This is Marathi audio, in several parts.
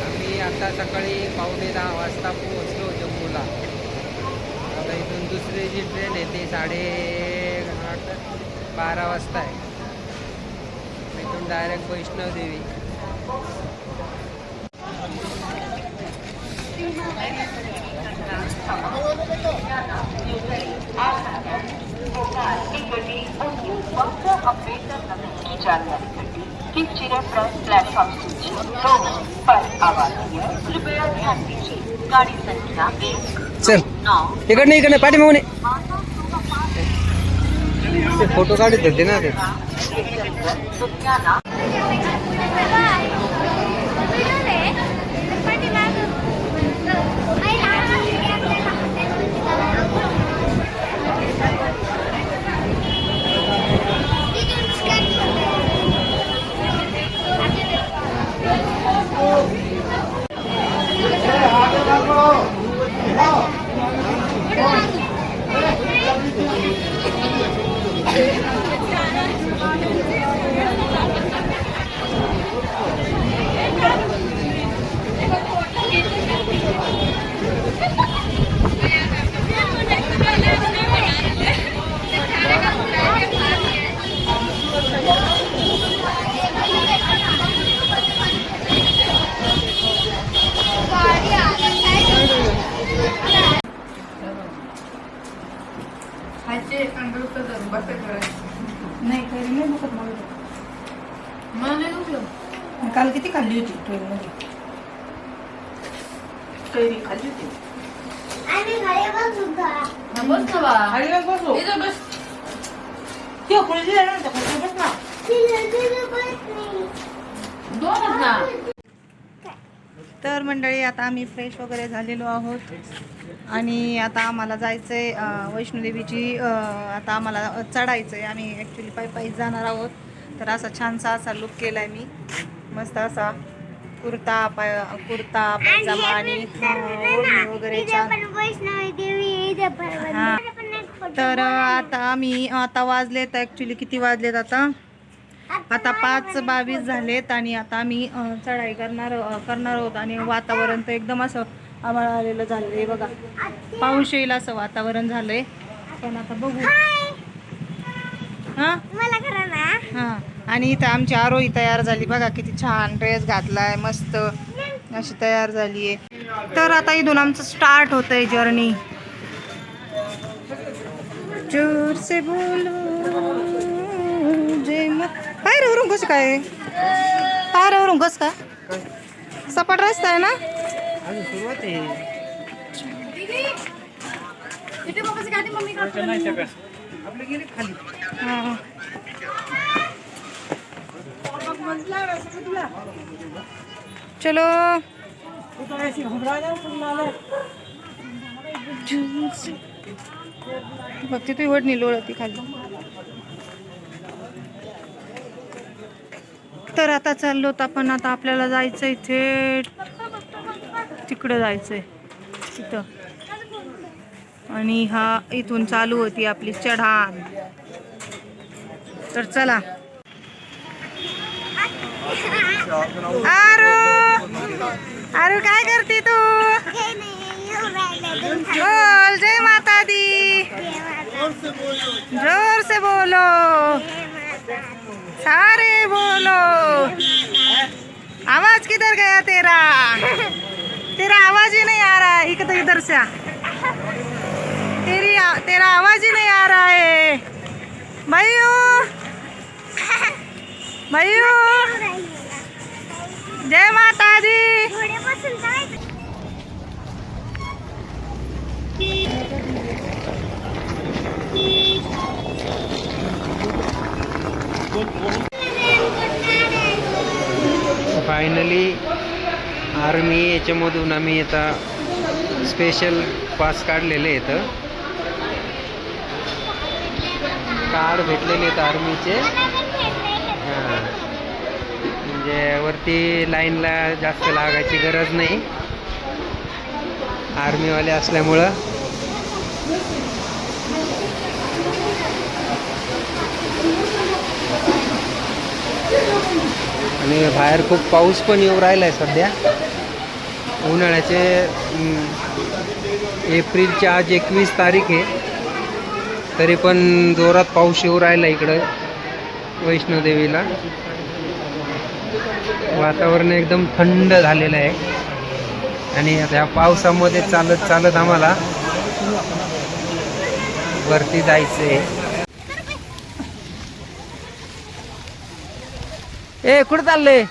आम्ही आता सकाळी 9:45 वाजता पोहोचलो जम्मूला. आता इथून दुसरी जी ट्रेन आहे ती 12:30 वाजता आहे. इथून डायरेक्ट वैष्णवदेवी. प्लेटफॉर्म पर आवाज़ कृपया ध्यान दीजिए. गाड़ी संख्या 1 इकडे पाठीमागून फोटो काढत होते ना ते. नाही काही नाही बघत मला नाही दुखलं. काल किती खाल्ली होती ट्रेन मध्ये? कैरी खाल्ली होती. बस ना बा, बसो बस. बस ना दोनच ना. तर मंडळी आता आम्ही फ्रेश वगैरे झालेलो आहोत आणि आता आम्हाला जायचंय वैष्णोदेवीची. आता आम्हाला चढायचंय. आम्ही ॲक्च्युली पायी जाणार आहोत. तर असा छानसा असा लुक केलाय मी. मस्त असा कुर्ता पायजामा आणि ओढणी वगैरे छान. हां तर आता वाजलेत ॲक्च्युली किती वाजलेत आता 5:22 झालेत आणि आता आम्ही चढाई करणार आहोत. आणि वातावरण तर एकदम असं आभाळ आलेलं झालं आहे बघा. पाऊस येईल असं वातावरण झालंय. पण आता बघू. हां हां आणि इथं आमची आरोही तयार झाली बघा. किती छान ड्रेस घातलाय, मस्त अशी तयार झाली आहे. तर आता इथून आमचं स्टार्ट होतंय जर्नी. जोर से बोलो जय मा. पायऱ्यावरून कसं काय? पायऱ्यावरून कसं काय? सपाट रस्ता आहे ना? सुरुवात आहे. आपले गेले खाली. हां चलो बघते तू वडणी लोळती खाली. तर आता चाललोत आपण. आता आपल्याला जायचंय थेट तिकडं जायचंय तिथं. आणि हा इथून चालू होती आपली चढाण. तर चला. आरू काय करते तू? बोल जय माता दी. जोर से बोलो, सारे बोलो. आवाज किधर गया तेरा? तेरा आवाज ही नहीं आ रहा है. इधर से तेरा आवाज ही नहीं आ रहा है भाइयों. मयू जय माता दी. फायनली आर्मी याच्यामधून आम्ही आता स्पेशल पास काढलेले आहेत. कार्ड भेटलेले आहेत आर्मीचे. हां, म्हणजे वरती लाईनला जास्त लागायची गरज नाही आर्मीवाले असल्यामुळं. आणि बाहेर खूप पाऊस पण येऊ राहिला आहे सध्या. उन्हाळ्याचे एप्रिलच्या आज 21 तारीख आहे, तरी पण जोरात पाऊस येऊ राहिला इकडं वैष्णोदेवीला. वातावरण एकदम थंड झालेलं आहे आणि त्या पावसामध्ये चालत चालत आम्हाला वरती जायचं आहे. ए कुठं चालले?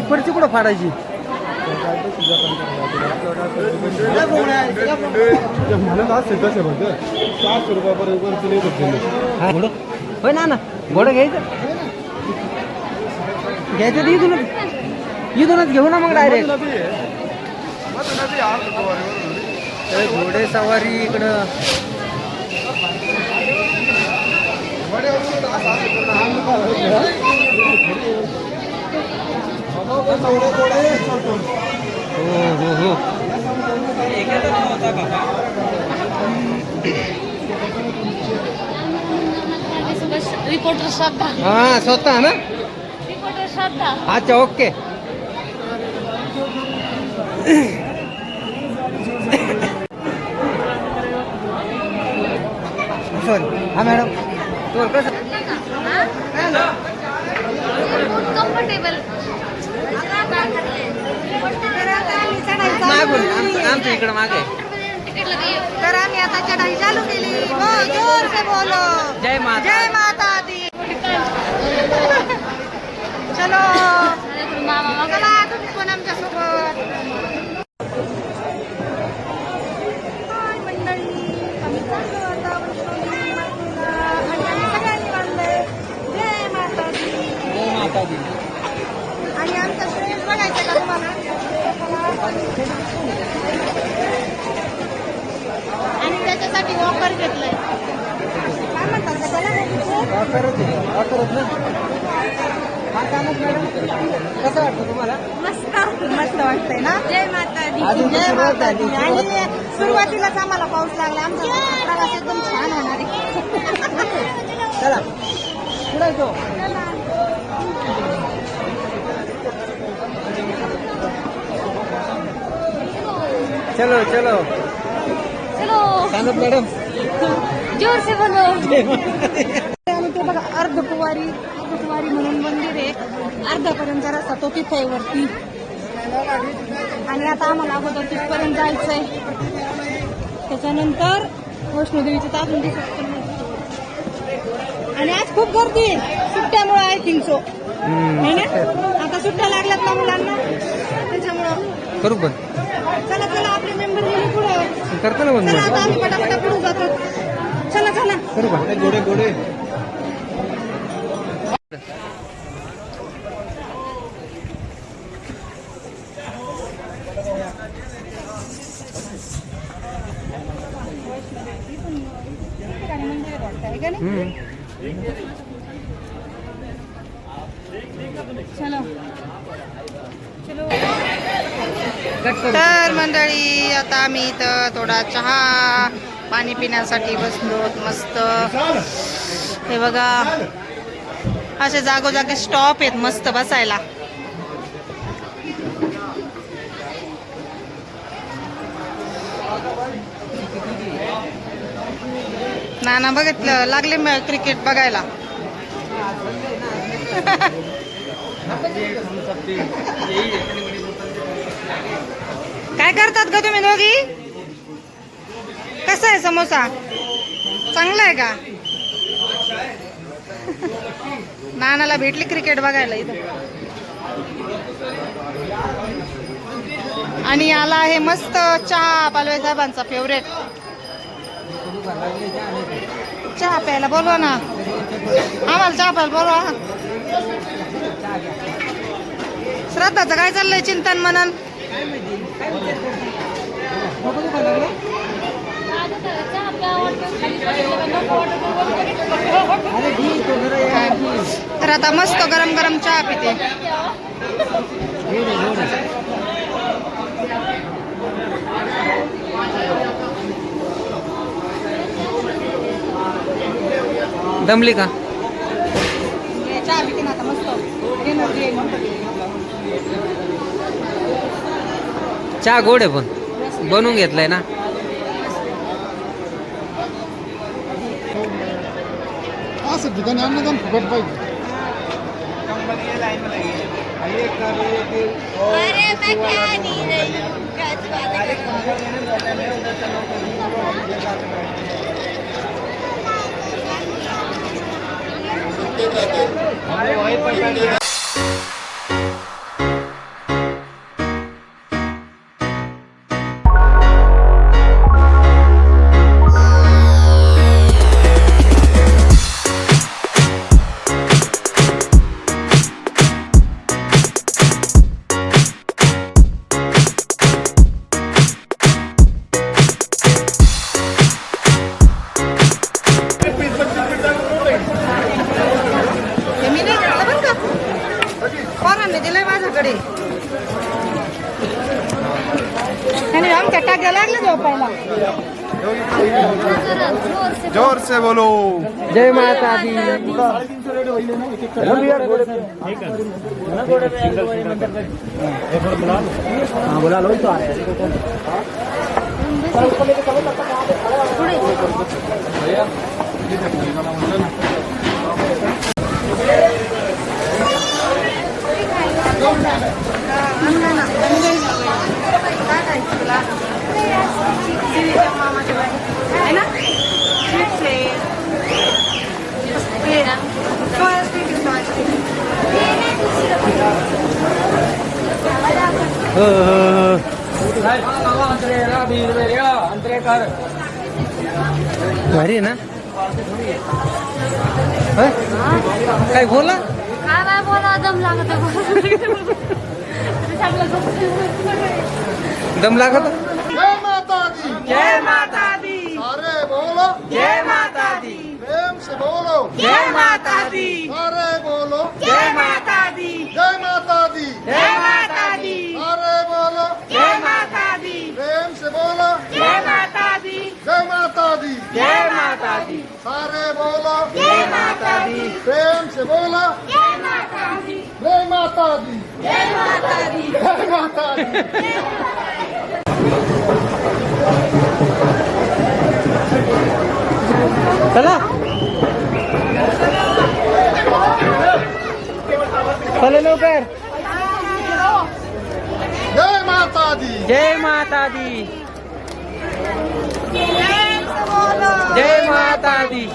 पडची कुठं फाडायची? होय ना घोडं घ्यायचं तर इथूनच घेऊ ना मग डायरेक्ट. घोडे सवारी इकडं हो. रिपोर्टर श्रद्धा. हां स्वतः ना. रिपोर्टर श्रद्धा. अच्छा ओके. सॉरी. हा मॅडम तो कसं कम्फर्टेबल. मागून आमचं इकडं मागे. तर आम्ही आता चढाई चालू केली. जोर से बोलो जय माता. जय माता दी. चलो चला तुम्ही पण आमच्या सोबत. हाय मंडळी, आम्ही चाललो आता वैष्णोदेवी मातेला आणि आम्ही सगळ्यांनी बांधलंय जय माता दी. जय माता दी. आणि आमचा श्रेय बघायचं का तुम्हाला? आणि त्याच्यासाठी ऑफर घेतलंय. काय म्हणतात का त्याला? ऑफरच ना. हा कामच मॅडम कसं वाटतं तुम्हाला? मस्त मस्त वाटतंय ना. जय माता दी. अजून जय सुरुवात माता दी. झाली. आणि सुरुवातीलाच आम्हाला पाऊस लागला. आमचा प्रवास एकदम छान होणार आहे. चला पुढे जाऊ. चलो चलो चलो सांगत मॅडम. जोर से बोलो. आणि ते बघा अर्धकुवारी म्हणून मंदिर आहे. अर्ध्यापर्यंत जरासा तो तिथे आहे वरती. आणि आता आम्हाला अगोदर तिथपर्यंत जायचंय. त्याच्यानंतर वैष्णोदेवीचं ताजून दिसत पण नाही. आणि आज खूप गर्दी आहे सुट्ट्यामुळे. I think so. आता सुट्ट्या लागल्यात ना मुलांना, त्याच्यामुळं करू पण चला चला आपले मेंबर गेले पुढे. करतो ना चला आता पण आम्ही पटापटा पुढे जातो. चला चला. करू का गोडे आहे का नाही? चलो चलो. तर मंडळी आता आम्ही इथं थोडा चहा पाणी पिण्यासाठी बसलो मस्त. हे बघा असे जागोजागी स्टॉप आहेत मस्त बसायला. नाना बघितलं लागले क्रिकेट बघायला. काय करतात का तुम्ही दोघी? कसा आहे समोसा? चांगला आहे का? नानाला भेटली क्रिकेट बघायला इथं. आणि आला आहे मस्त चहा पालवे साहेबांचा फेवरेट. चहा प्यायला बोलवा ना आम्हाला. चहा प्यायला बोलवा. श्रद्धाचं काय चाललंय चिंतन मनन? तर आता मस्त गरम गरम चहा पिते. दमली का? चहा पिते ना आता मस्त एनर्जी आहे. चहा गोड आहे पण बनवून घेतलाय ना. असं ठिकाणी अन्नदान फुकट पाहिजे. मी नाही घेतलं बरं का. पोरांनी दिलंय माझ्याकडे. आणि आमच्या टाक्या लागल्या झोपायला. जोर से बोलो. जय माता दी. बोला लो तो आ रहा भारी आहे ना. काय बोला काय नाही बोला दम लागत दम लागत. जय माता दी. जय माता दी. अरे बोलो. जय माता दी. प्रेम से बोलो. जय माता दी. अरे बोलो. जय माता दी. जय माता दी. जय माता दी. अरे बोलो. जय माता दी. प्रेम से बोलो. जय माता दी. जय माता दी. जय माता दी. सारे बोलो. जय माता दी. प्रेम से बोलो. जय माता दी. जय माता दी. जय माता दी. जय माता दी. चला चला लवकर. जय माता दी. जय माता दी. प्रेम से बोलो. जय माता दी.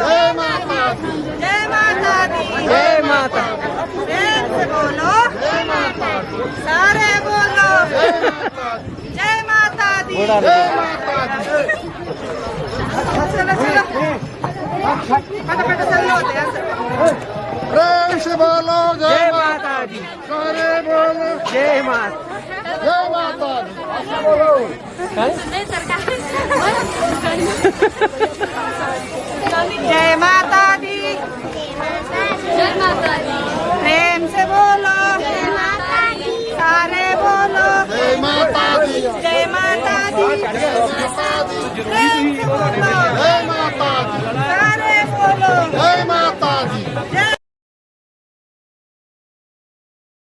जय माता दी. जय माता दी. जय माता. प्रेम से बोलो. जय माता सारे बोलो जय माता दी जय माता दी जय माता दी चला चला पटापट चाललो होते असं प्रेम से बोलो जय जय माता दी सारे बोलो जय माता जय माता दी असं बोलो जय माता दी जय माता दी प्रेम से बोलो सारे बोलो जय माता दी जय माता दी जय माता दी प्रेम से बोलो